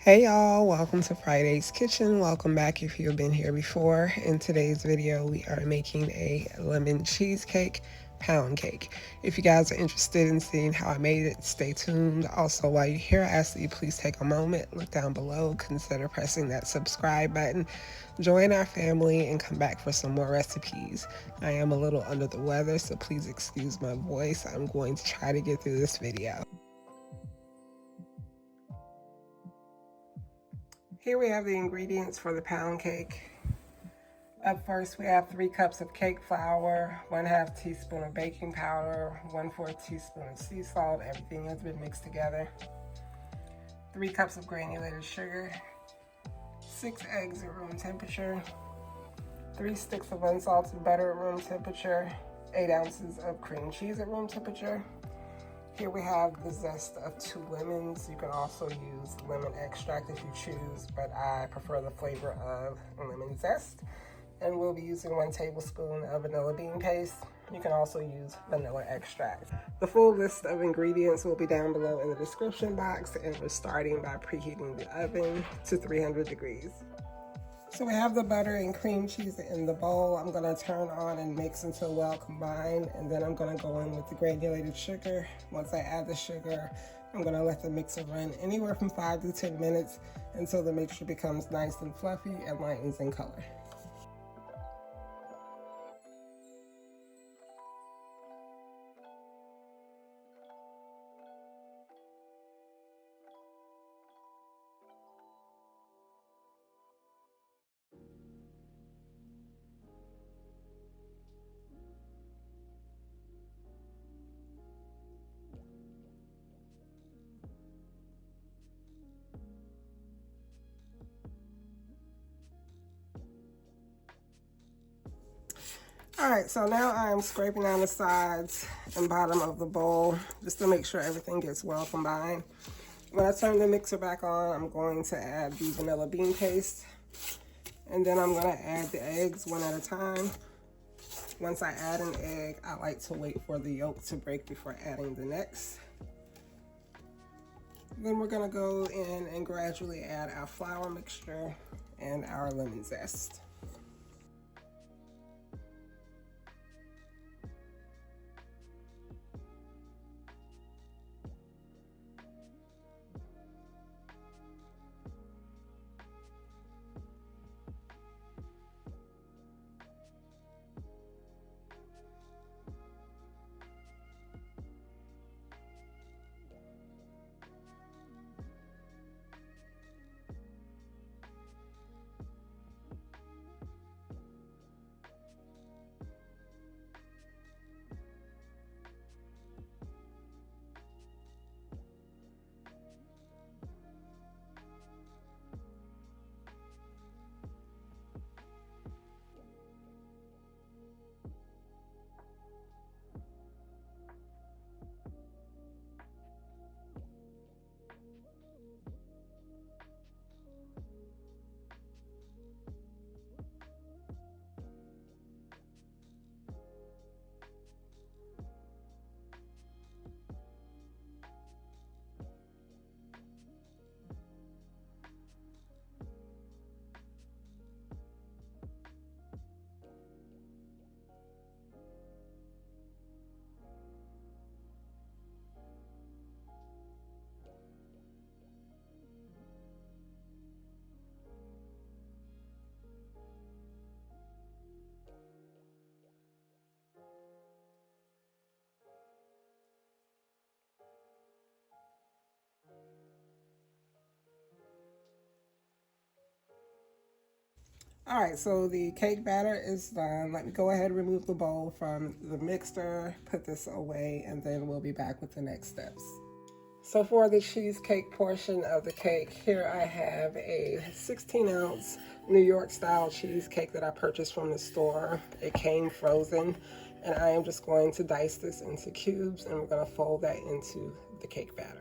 Hey y'all, welcome to Friday's Kitchen. Welcome back if you've been here before. In today's video, we are making a lemon cheesecake pound cake. If you guys are interested in seeing how I made it, stay tuned. Also, while you're here, I ask that you please take a moment, look down below, consider pressing that subscribe button, join our family, and come back for some more recipes. I am a little under the weather, so please excuse my voice. I'm going to try to get through this video. Here we have the ingredients for the pound cake. Up first, we have 3 cups of cake flour, 1/2 teaspoon of baking powder, 1/4 teaspoon of sea salt. Everything has been mixed together. 3 cups of granulated sugar, 6 eggs at room temperature, 3 sticks of unsalted butter at room temperature, 8 ounces of cream cheese at room temperature. Here we have the zest of 2 lemons. You can also use lemon extract if you choose, but I prefer the flavor of lemon zest. And we'll be using 1 tablespoon of vanilla bean paste. You can also use vanilla extract. The full list of ingredients will be down below in the description box, and we're starting by preheating the oven to 300 degrees. So we have the butter and cream cheese in the bowl. I'm gonna turn on and mix until well combined, and then I'm gonna go in with the granulated sugar. Once I add the sugar, I'm gonna let the mixer run anywhere from 5 to 10 minutes until the mixture becomes nice and fluffy and lightens in color. Alright, so now I'm scraping down the sides and bottom of the bowl just to make sure everything gets well combined. When I turn the mixer back on, I'm going to add the vanilla bean paste, and then I'm going to add the eggs one at a time. Once I add an egg, I like to wait for the yolk to break before adding the next. Then we're going to go in and gradually add our flour mixture and our lemon zest. Alright, so the cake batter is done. Let me go ahead and remove the bowl from the mixer, put this away, and then we'll be back with the next steps. So for the cheesecake portion of the cake, here I have a 16-ounce New York style cheesecake that I purchased from the store. It came frozen, and I am just going to dice this into cubes, and we're going to fold that into the cake batter.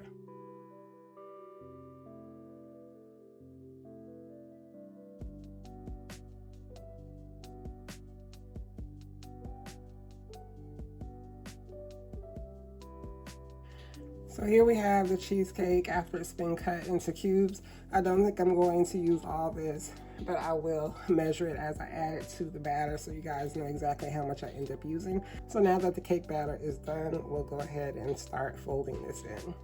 So here we have the cheesecake after it's been cut into cubes. I don't think I'm going to use all this, but I will measure it as I add it to the batter so you guys know exactly how much I end up using. So now that the cake batter is done, we'll go ahead and start folding this in.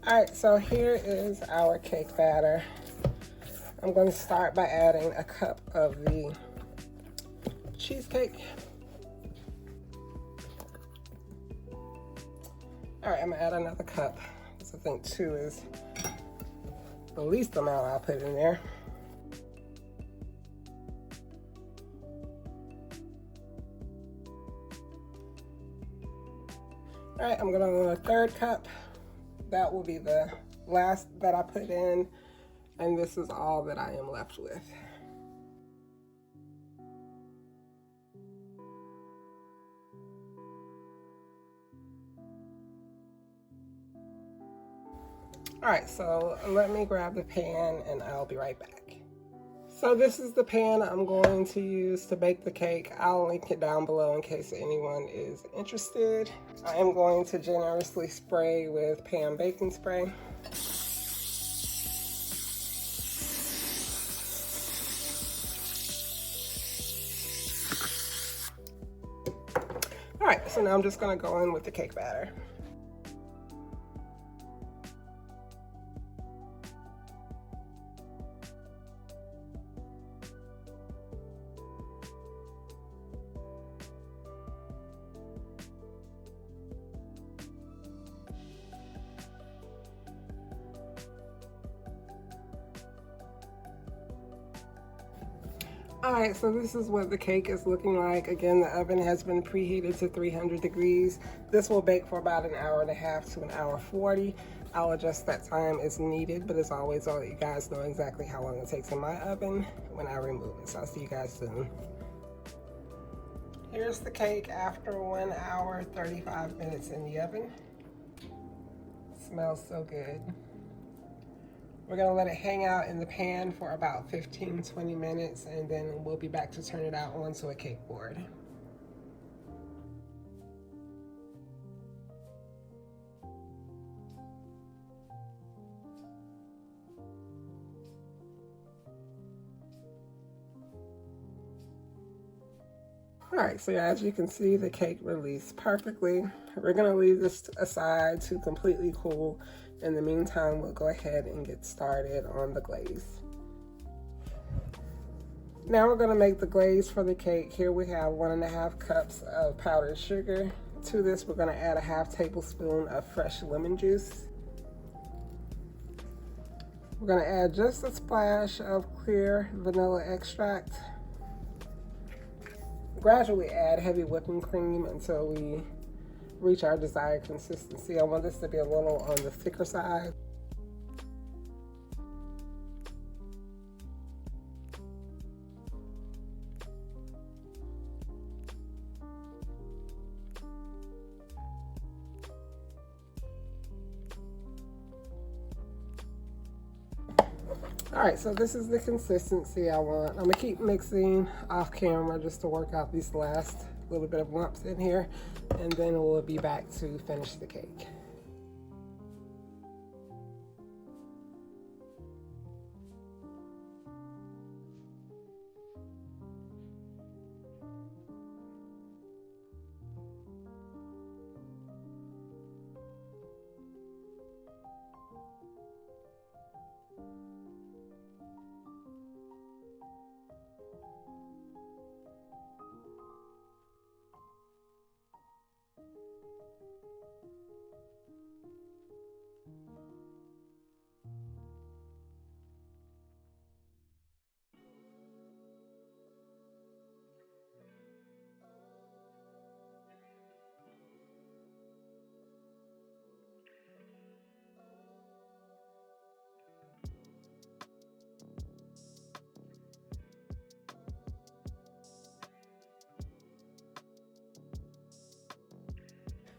All right, so here is our cake batter. I'm going to start by adding a cup of the cheesecake. All right, I'm gonna add another cup, because I think 2 is the least amount I'll put in there. All right, I'm gonna do a 3rd cup. That will be the last that I put in, and this is all that I am left with. All right, so let me grab the pan and I'll be right back. So this is the pan I'm going to use to bake the cake. I'll link it down below in case anyone is interested. I am going to generously spray with pan baking spray. All right, so now I'm just gonna go in with the cake batter. All right, so this is what the cake is looking like. Again, the oven has been preheated to 300 degrees. This will bake for about 1.5 hours to 1:40 hours. I'll adjust that time as needed, but as always, I'll let you guys know exactly how long it takes in my oven when I remove it. So I'll see you guys soon. Here's the cake after 1 hour, 35 minutes in the oven. Smells so good. We're gonna let it hang out in the pan for about 15-20 minutes, and then we'll be back to turn it out onto a cake board. All right, so as you can see, the cake released perfectly. We're gonna leave this aside to completely cool. In the meantime, we'll go ahead and get started on the glaze. Now we're gonna make the glaze for the cake. Here we have 1.5 cups of powdered sugar. To this, we're gonna add a 1/2 tablespoon of fresh lemon juice. We're gonna add just a splash of clear vanilla extract. Gradually add heavy whipping cream until we reach our desired consistency. I want this to be a little on the thicker side. All right, so this is the consistency I want. I'm gonna keep mixing off camera just to work out these last little bit of lumps in here, and then we'll be back to finish the cake.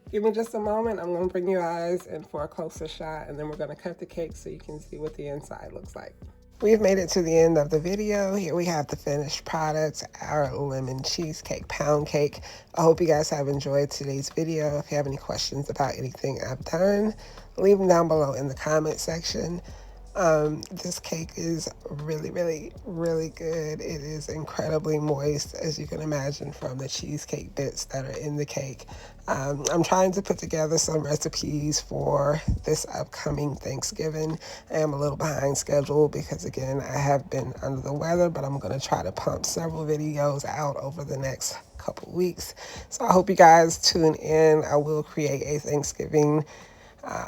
Give me just a moment. I'm gonna bring you guys in for a closer shot, and then we're gonna cut the cake so you can see what the inside looks like. We've made it to the end of the video. Here we have the finished product, our lemon cheesecake pound cake. I hope you guys have enjoyed today's video. If you have any questions about anything I've done, leave them down below in the comment section. This cake is really, really, really good. It is incredibly moist, as you can imagine from the cheesecake bits that are in the cake. I'm trying to put together some recipes for this upcoming Thanksgiving. I am a little behind schedule because, again, I have been under the weather, but I'm going to try to pump several videos out over the next couple weeks. So I hope you guys tune in. I will create a Thanksgiving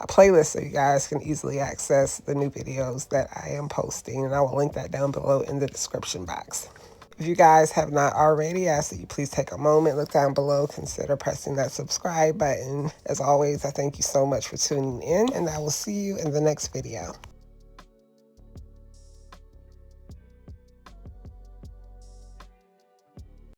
playlist so you guys can easily access the new videos that I am posting, and I will link that down below in the description box. If you guys have not already, I ask that you please take a moment, look down below, consider pressing that subscribe button. As always, I thank you so much for tuning in, and I will see you in the next video.